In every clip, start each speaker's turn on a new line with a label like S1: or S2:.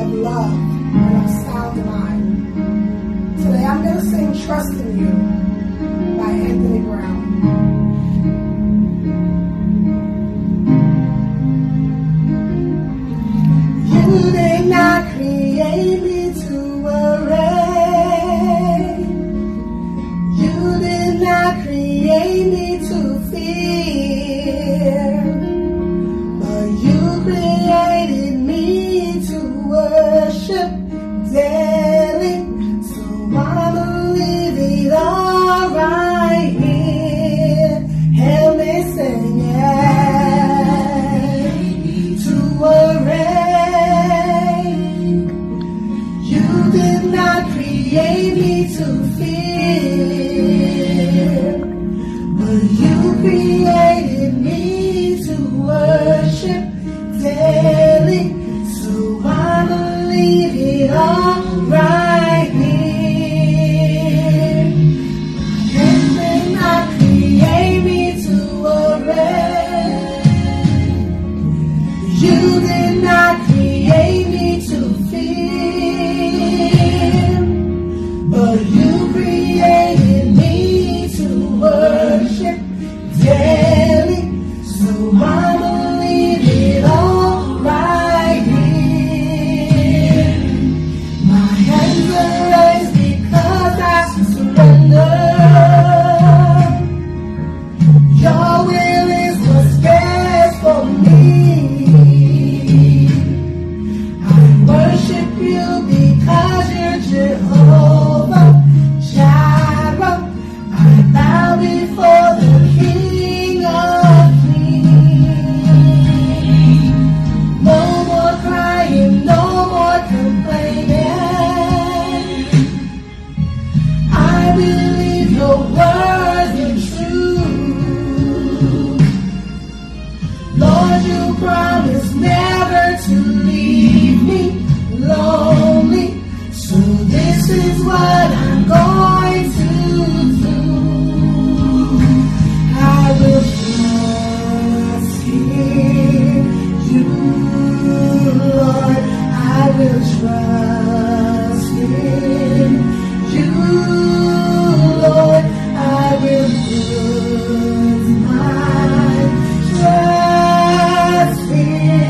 S1: of love and of sound mind. Today I'm going to sing Trust in You by Anthony Brown. You did not create me to worry. You did not create me to fear. But you created me to worship daily. So I'ma leave it all right here. Help me sing it to worry. You did not create me to fear, but you created me to worship daily. So I'ma leave it all right here. You did not create me to worry. You did not create me to fear, but you created me to worship daily. So I'ma leave it all right here. My hands are raised because I surrender. Your will is what's best for me. I worship you because you're Jehovah Jireh. I bow before the King of Kings. No more crying, no more complaining. I believe your words are true. Lord, you promised never to leave me lonely. So this is what I'm going to do. I will trust in you, Lord. I will trust in you, Lord. I will put my trust in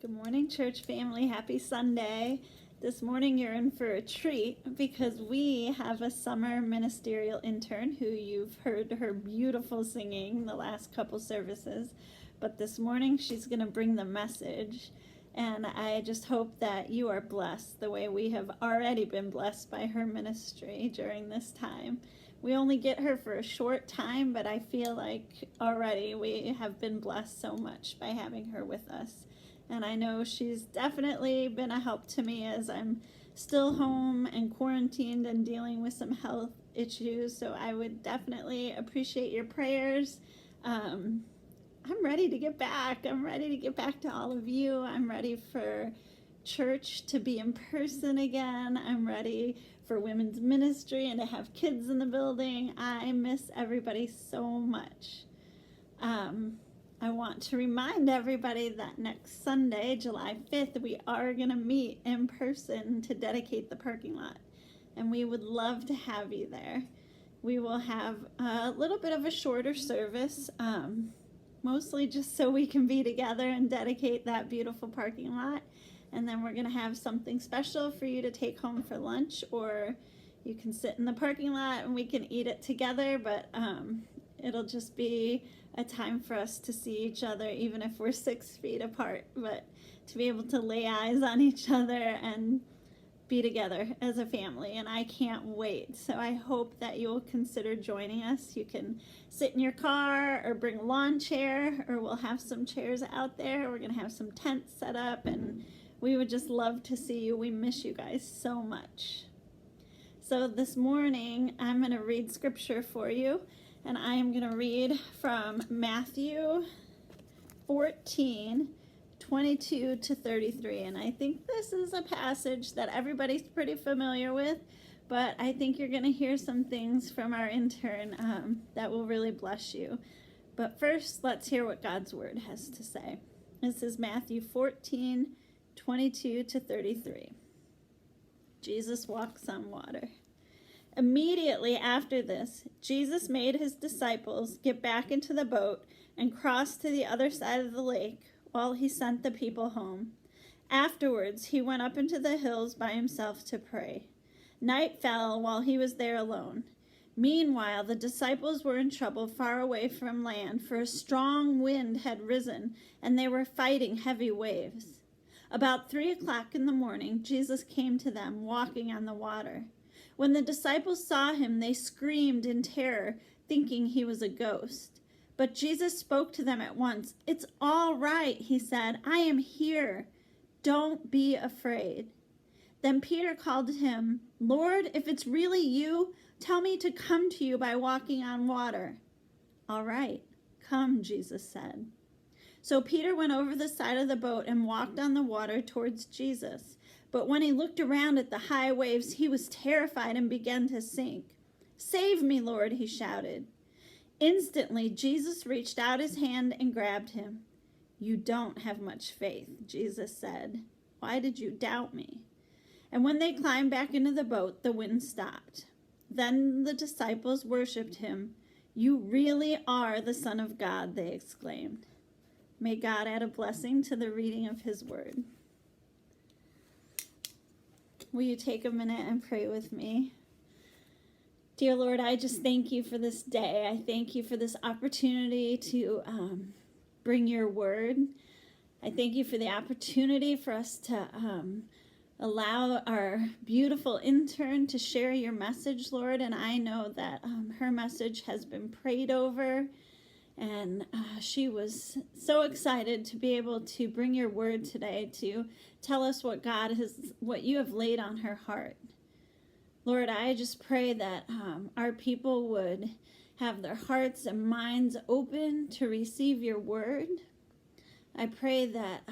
S2: Good morning, church family. Happy Sunday. This morning you're in for a treat because we have a summer ministerial intern who you've heard her beautiful singing the last couple services. But this morning she's going to bring the message. And I just hope that you are blessed the way we have already been blessed by her ministry during this time. We only get her for a short time, but I feel like already we have been blessed so much by having her with us. And I know she's definitely been a help to me as I'm still home and quarantined and dealing with some health issues. So I would definitely appreciate your prayers. I'm ready to get back. I'm ready to get back to all of you. I'm ready for church to be in person again. I'm ready for women's ministry and to have kids in the building. I miss everybody so much. I want to remind everybody that next Sunday, July 5th, we are going to meet in person to dedicate the parking lot. And we would love to have you there. We will have a little bit of a shorter service, mostly just so we can be together and dedicate that beautiful parking lot. And then we're going to have something special for you to take home for lunch, or you can sit in the parking lot and we can eat it together. But it'll just be a time for us to see each other, even if we're 6 feet apart, but to be able to lay eyes on each other and be together as a family. And I can't wait. So I hope that you'll consider joining us. You can sit in your car or bring a lawn chair, or we'll have some chairs out there. We're going to have some tents set up, and we would just love to see you. We miss you guys so much. So this morning, I'm going to read scripture for you. And I am going to read from Matthew 14, 22 to 33. And I think this is a passage that everybody's pretty familiar with, but I think you're going to hear some things from our intern that will really bless you. But first, let's hear what God's word has to say. This is Matthew 14, 22 to 33. Jesus walks on water. Immediately after this, Jesus made his disciples get back into the boat and cross to the other side of the lake while he sent the people home. Afterwards, he went up into the hills by himself to pray. Night fell while he was there alone. Meanwhile, the disciples were in trouble far away from land, for a strong wind had risen, and they were fighting heavy waves. About 3 o'clock in the morning, Jesus came to them, walking on the water. When the disciples saw him, they screamed in terror, thinking he was a ghost. But Jesus spoke to them at once. "It's all right," he said. "I am here. Don't be afraid." Then Peter called to him, "Lord, if it's really you, tell me to come to you by walking on water." "All right, come," Jesus said. So Peter went over the side of the boat and walked on the water towards Jesus. But when he looked around at the high waves, he was terrified and began to sink. "Save me, Lord," he shouted. Instantly, Jesus reached out his hand and grabbed him. "You don't have much faith," Jesus said. "Why did you doubt me?" And when they climbed back into the boat, the wind stopped. Then the disciples worshipped him. "You really are the Son of God," they exclaimed. May God add a blessing to the reading of his word. Will you take a minute and pray with me? Dear Lord, I just thank you for this day. I thank you for this opportunity to bring your word. I thank you for the opportunity for us to allow our beautiful intern to share your message, Lord. And I know that her message has been prayed over. And she was so excited to be able to bring your word today to tell us what you have laid on her heart. Lord, I just pray that our people would have their hearts and minds open to receive your word. I pray that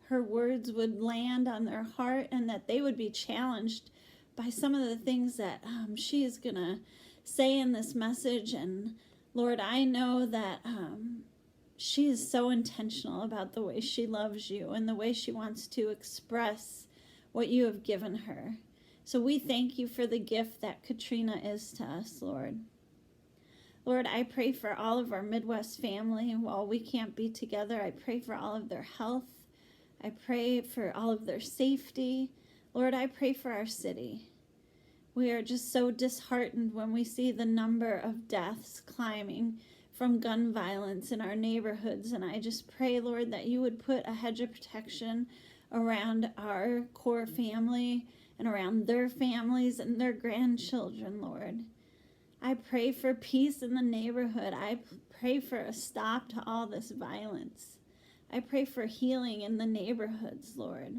S2: her words would land on their heart and that they would be challenged by some of the things that she is going to say in this message. And Lord, I know that she is so intentional about the way she loves you and the way she wants to express what you have given her. So we thank you for the gift that Katrina is to us, Lord. Lord, I pray for all of our Midwest family while we can't be together. I pray for all of their health. I pray for all of their safety. Lord, I pray for our city. We are just so disheartened when we see the number of deaths climbing from gun violence in our neighborhoods. And I just pray, Lord, that you would put a hedge of protection around our core family and around their families and their grandchildren, Lord. I pray for peace in the neighborhood. I pray for a stop to all this violence. I pray for healing in the neighborhoods, Lord.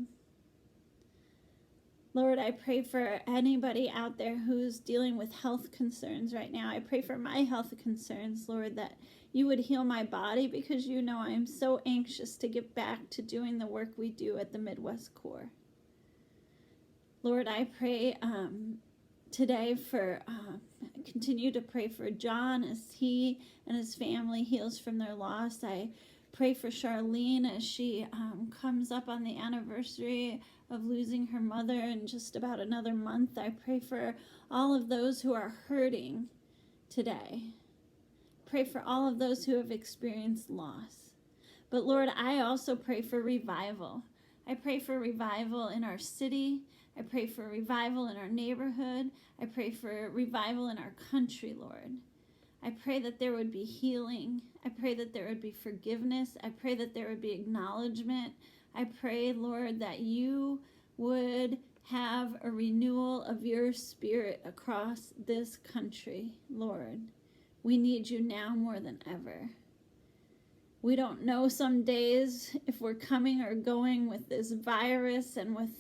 S2: Lord, I pray for anybody out there who's dealing with health concerns right now. I pray for my health concerns, Lord, that you would heal my body, because you know I am so anxious to get back to doing the work we do at the Midwest Corps. Lord, I pray today for, continue to pray for John as he and his family heals from their loss. I pray for Charlene as she comes up on the anniversary of losing her mother in just about another month. I pray for all of those who are hurting today. Pray for all of those who have experienced loss. But Lord, I also pray for revival. I pray for revival in our city. I pray for revival in our neighborhood. I pray for revival in our country, Lord. I pray that there would be healing. I pray that there would be forgiveness. I pray that there would be acknowledgement. I pray, Lord, that you would have a renewal of your spirit across this country, Lord. We need you now more than ever. We don't know some days if we're coming or going with this virus, and with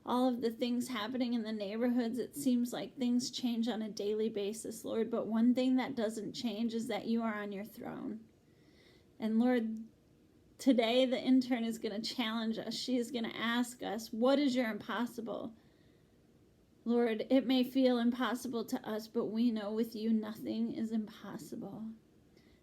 S2: all of the things happening in the neighborhoods, it seems like things change on a daily basis, Lord. But one thing that doesn't change is that you are on your throne. And Lord, today the intern is going to challenge us. She is going to ask us, what is your impossible? Lord, it may feel impossible to us, but we know with you nothing is impossible.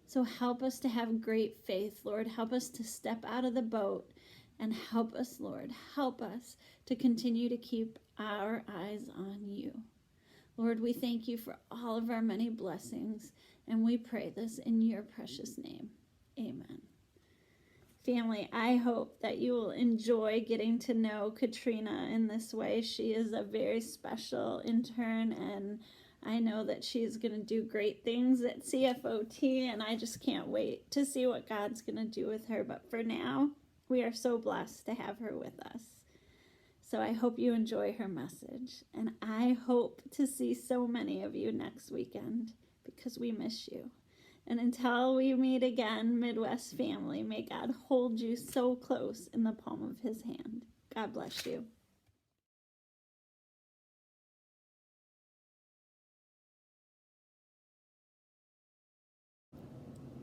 S2: So help us to have great faith, Lord. Help us to step out of the boat, and help us, Lord, help us to continue to keep our eyes on you. Lord, we thank you for all of our many blessings, and we pray this in your precious name. Amen. Family, I hope that you will enjoy getting to know Katrina in this way. She is a very special intern, and I know that she's going to do great things at CFOT, and I just can't wait to see what God's going to do with her. But for now, we are so blessed to have her with us. So I hope you enjoy her message, and I hope to see so many of you next weekend, because we miss you. And until we meet again, Midwest family, may God hold you so close in the palm of his hand. God bless you.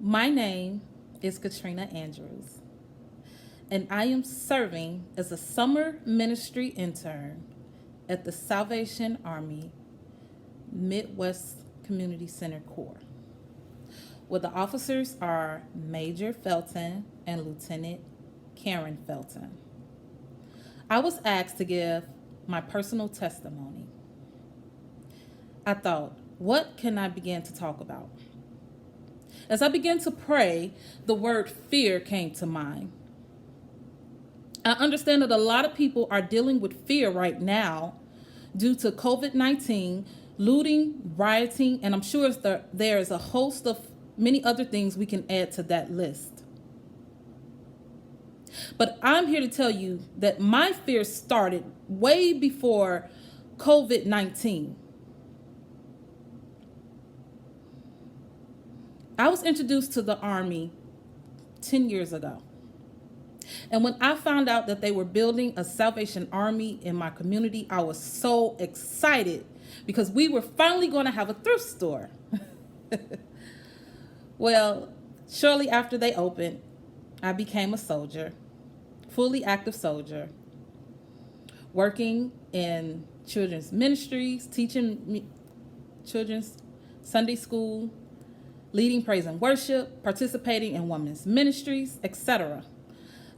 S3: My name is Katrina Andrews, and I am serving as a summer ministry intern at the Salvation Army Midwest Community Center Corps, where the officers are Major Felton and Lieutenant Karen Felton. I was asked to give my personal testimony. I thought, what can I begin to talk about? As I began to pray, the word fear came to mind. I understand that a lot of people are dealing with fear right now due to COVID-19, looting, rioting, and I'm sure there is a host of many other things we can add to that list. But I'm here to tell you that my fear started way before COVID-19. I was introduced to the Army 10 years ago. And when I found out that they were building a Salvation Army in my community, I was so excited because we were finally going to have a thrift store. Well, shortly after they opened, I became a soldier, fully active soldier, working in children's ministries, teaching children's Sunday school, leading praise and worship, participating in women's ministries, etc.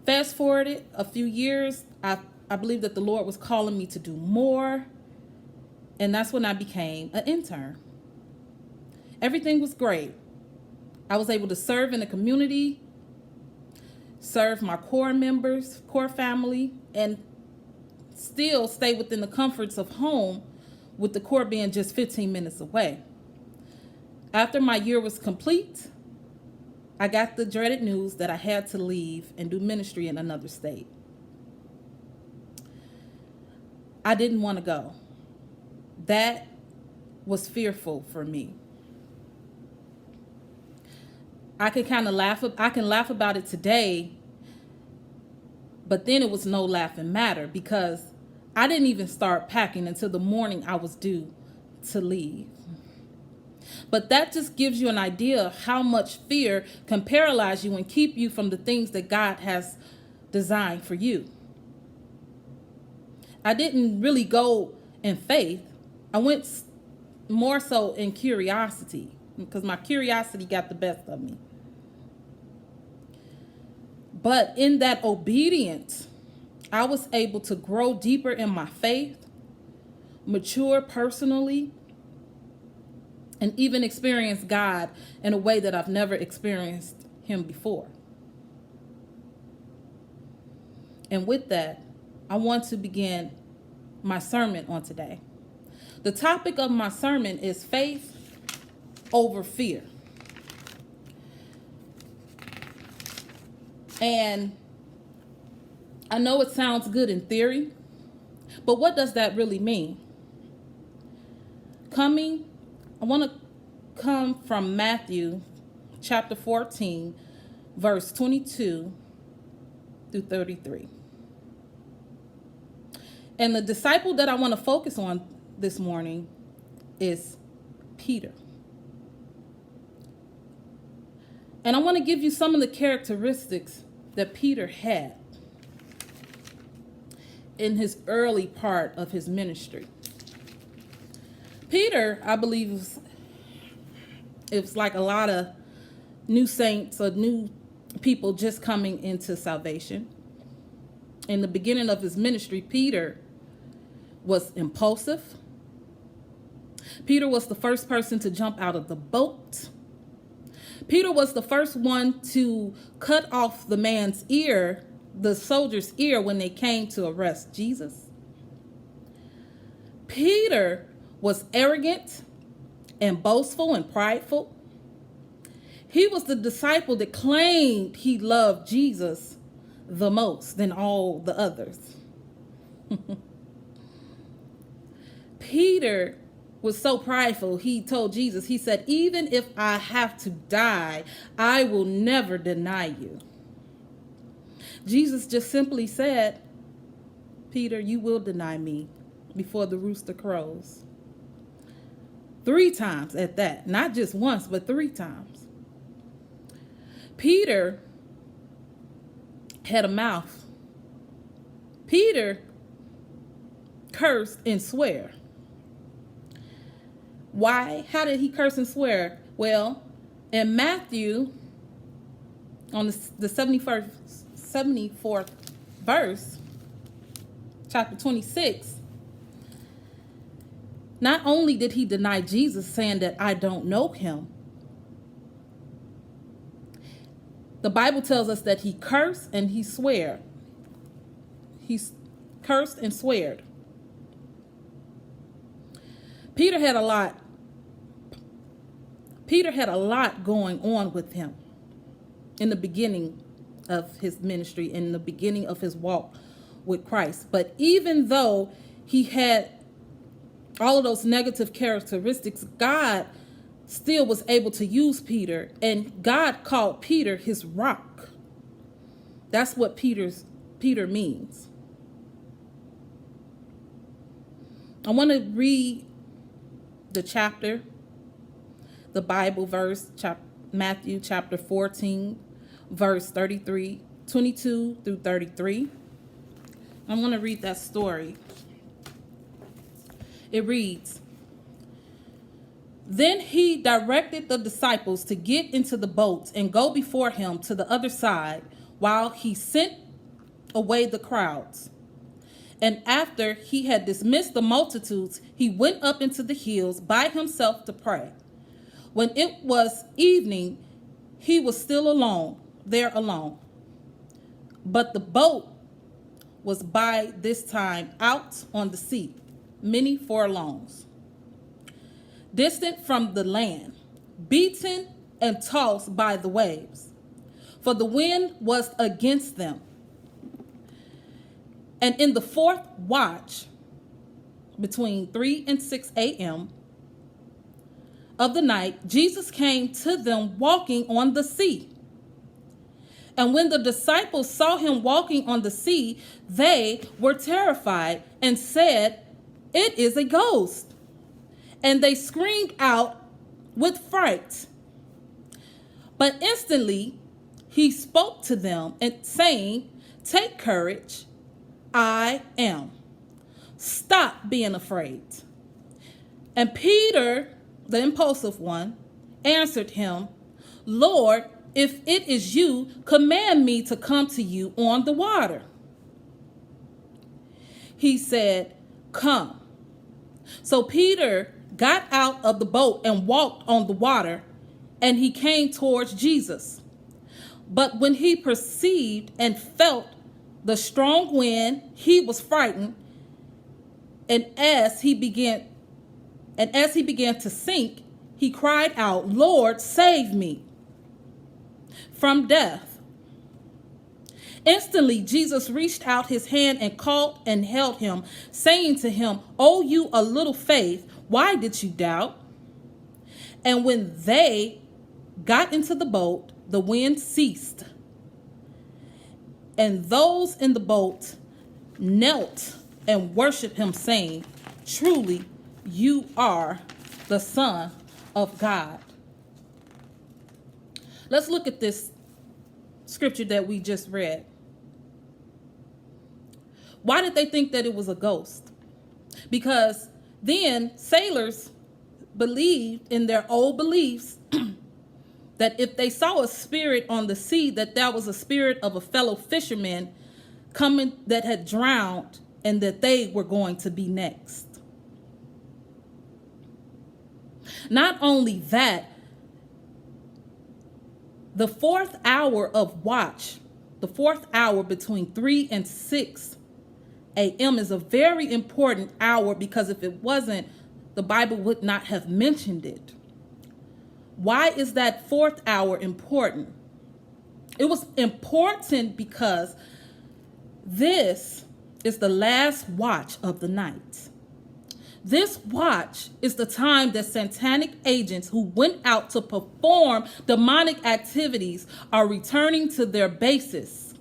S3: Fast forwarded a few years, I believe that the Lord was calling me to do more, and that's when I became an intern. Everything was great. I was able to serve in the community, serve my core members, core family, and still stay within the comforts of home, with the core being just 15 minutes away. After my year was complete, I got the dreaded news that I had to leave and do ministry in another state. I didn't want to go. That was fearful for me. I can laugh about it today, but then it was no laughing matter because I didn't even start packing until the morning I was due to leave. But that just gives you an idea of how much fear can paralyze you and keep you from the things that God has designed for you. I didn't really go in faith. I went more so in curiosity because my curiosity got the best of me. But in that obedience, I was able to grow deeper in my faith, mature personally, and even experience God in a way that I've never experienced him before. And with that, I want to begin my sermon on today. The topic of my sermon is faith over fear. And I know it sounds good in theory, but what does that really mean? I want to come from Matthew chapter 14, verse 22 through 33. And the disciple that I want to focus on this morning is Peter. And I want to give you some of the characteristics that Peter had in his early part of his ministry. Peter, I believe, it was like a lot of new saints or new people just coming into salvation. In the beginning of his ministry, Peter was impulsive. Peter was the first person to jump out of the boat. Peter was the first one to cut off the man's ear, the soldier's ear, when they came to arrest Jesus. Peter was arrogant and boastful and prideful. He was the disciple that claimed he loved Jesus the most than all the others. Peter was so prideful, he told Jesus, he said, "Even if I have to die, I will never deny you." Jesus just simply said, "Peter, you will deny me before the rooster crows." 3 times at that, not just once, but 3 times. Peter had a mouth. Peter cursed and swear. Why? How did he curse and swear? Well, in Matthew, on the 74th verse, chapter 26, not only did he deny Jesus, saying that I don't know him, the Bible tells us that he cursed and he swore. He cursed and sweared. Peter had a lot going on with him in the beginning of his ministry, in the beginning of his walk with Christ. But even though he had all of those negative characteristics, God still was able to use Peter, and God called Peter his rock. That's what Peter means. I want to read the chapter, the Bible verse, Matthew chapter 14, verse 22 through 33. I'm going to read that story. It reads, "Then he directed the disciples to get into the boat and go before him to the other side while he sent away the crowds. And after he had dismissed the multitudes, he went up into the hills by himself to pray. When it was evening, he was still alone. but the boat was by this time out on the sea, many furlongs, distant from the land, beaten and tossed by the waves, for the wind was against them. And in the fourth watch, between 3 and 6 a.m. of the night, Jesus came to them walking on the sea. And when the disciples saw him walking on the sea, they were terrified and said, "It is a ghost." And they screamed out with fright. But instantly he spoke to them and saying, "Take courage, I am. Stop being afraid." And Peter, the impulsive one, answered him, "Lord, if it is you, command me to come to you on the water." He said, "Come." So Peter got out of the boat and walked on the water, and he came towards Jesus. But when he perceived and felt the strong wind, he was frightened, and as he began to sink, he cried out, "Lord, save me from death." Instantly, Jesus reached out his hand and caught and held him, saying to him, "O you of little faith, why did you doubt?" And when they got into the boat, the wind ceased, and those in the boat knelt and worshiped him, saying, "Truly, you are the Son of God." Let's look at this scripture that we just read. Why did they think that it was a ghost? Because then sailors believed in their old beliefs that if they saw a spirit on the sea, that was a spirit of a fellow fisherman coming that had drowned, and that they were going to be next. Not only that, the fourth hour of watch, the fourth hour between 3 and 6 a.m. is a very important hour, because if it wasn't, the Bible would not have mentioned it. Why is that fourth hour important? It was important because this is the last watch of the night. This watch is the time that satanic agents who went out to perform demonic activities are returning to their bases.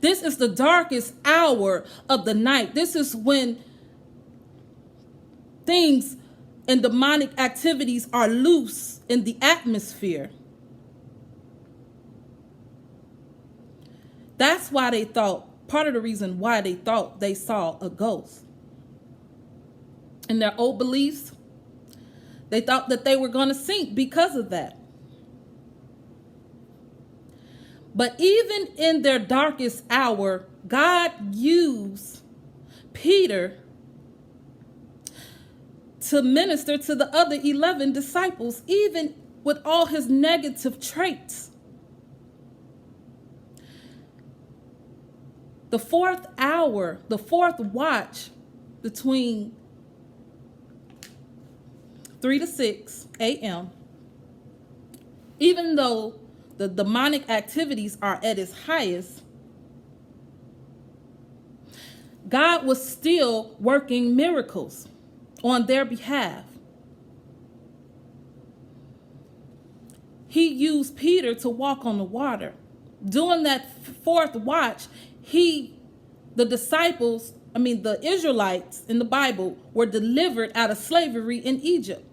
S3: This is the darkest hour of the night. This is when things and demonic activities are loose in the atmosphere. That's why they thought, part of the reason why they thought they saw a ghost. In their old beliefs, they thought that they were going to sink because of that. But even in their darkest hour, God used Peter to minister to the other 11 disciples, even with all his negative traits. The fourth hour, the fourth watch between 3 to 6 a.m., even though the demonic activities are at its highest, God was still working miracles on their behalf. He used Peter to walk on the water. During that fourth watch, the Israelites in the Bible were delivered out of slavery in Egypt.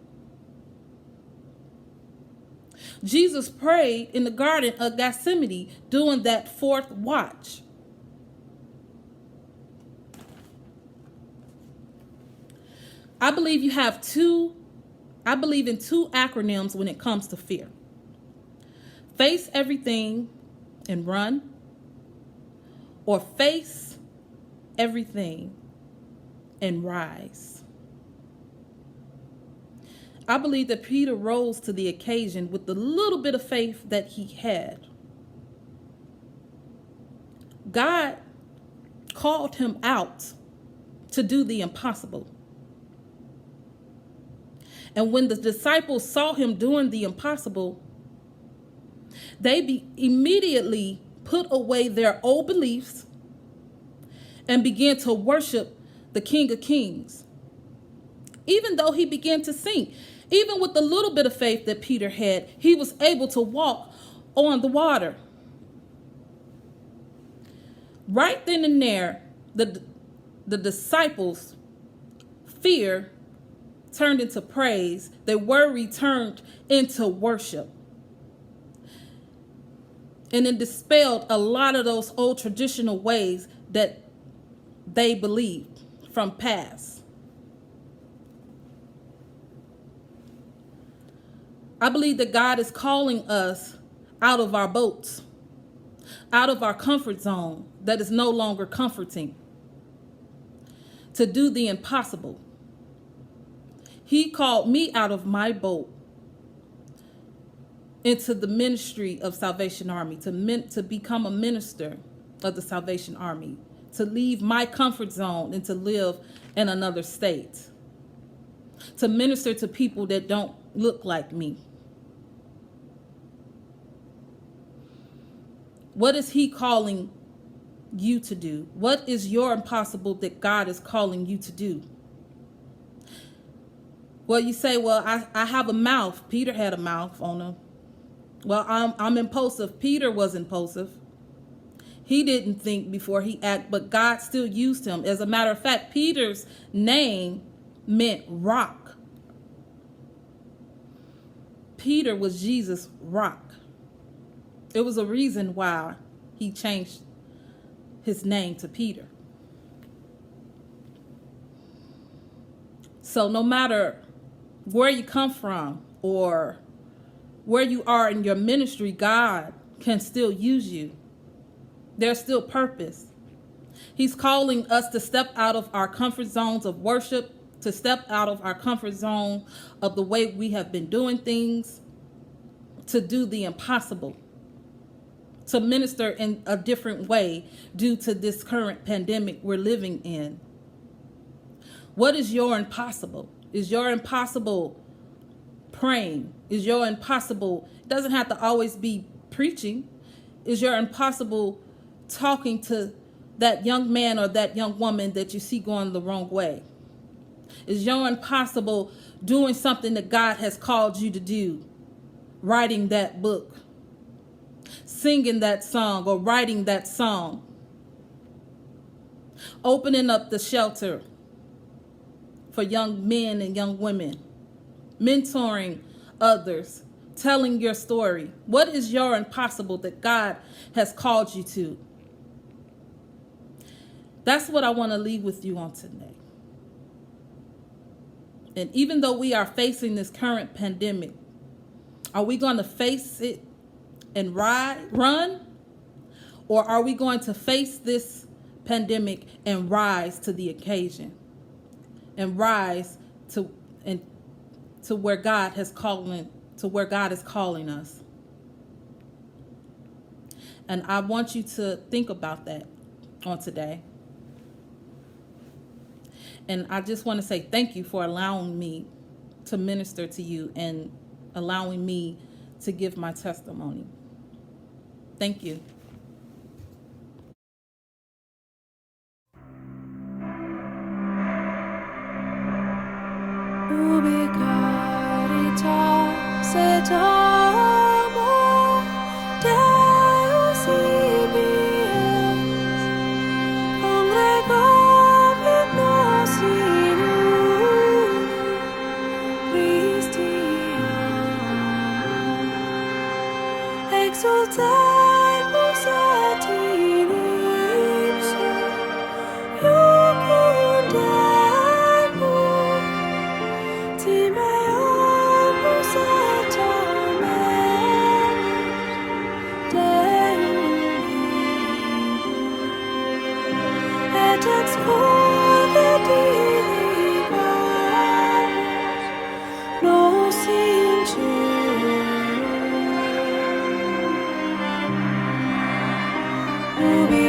S3: Jesus prayed in the Garden of Gethsemane during that fourth watch. I believe in two acronyms when it comes to fear. Face everything and run, or face everything and rise. I believe that Peter rose to the occasion with the little bit of faith that he had. God called him out to do the impossible. And when the disciples saw him doing the impossible, they immediately put away their old beliefs and began to worship the King of Kings. Even though he began to sink, even with the little bit of faith that Peter had, he was able to walk on the water. Right then and there, the disciples' fear turned into praise. Their worry turned into worship. And it dispelled a lot of those old traditional ways that they believed from past. I believe that God is calling us out of our boats, out of our comfort zone that is no longer comforting, to do the impossible. He called me out of my boat into the ministry of Salvation Army, to become a minister of the Salvation Army, to leave my comfort zone and to live in another state, to minister to people that don't look like me. What is he calling you to do? What is your impossible that God is calling you to do? Well, you say, well, I have a mouth. Peter had a mouth on him. Well, I'm impulsive. Peter was impulsive. He didn't think before he acted, but God still used him. As a matter of fact, Peter's name meant rock. Peter was Jesus' rock. It was a reason why he changed his name to Peter. So no matter where you come from or where you are in your ministry, God can still use you. There's still purpose. He's calling us to step out of our comfort zones of worship, to step out of our comfort zone of the way we have been doing things, to do the impossible, to minister in a different way due to this current pandemic we're living in. What is your impossible? Is your impossible praying? Is your impossible, it doesn't have to always be preaching. Is your impossible talking to that young man or that young woman that you see going the wrong way? Is your impossible doing something that God has called you to do? Writing that book, singing that song, or writing that song, opening up the shelter for young men and young women, mentoring others, telling your story. What is your impossible that God has called you to? That's what I want to leave with you on today. And even though we are facing this current pandemic, are we going to face it and run? Or are we going to face this pandemic and rise to the occasion? And rise to where God is calling us. And I want you to think about that on today. And I just want to say thank you for allowing me to minister to you and allowing me to give my testimony. Thank you.
S4: Ubi caritas et amor Deus ibies congregavit nos in unum Christi amor exultemus et in ipsum iucundemus timeamus et amemus Deum et expulgentivicamus nos in caelo ubi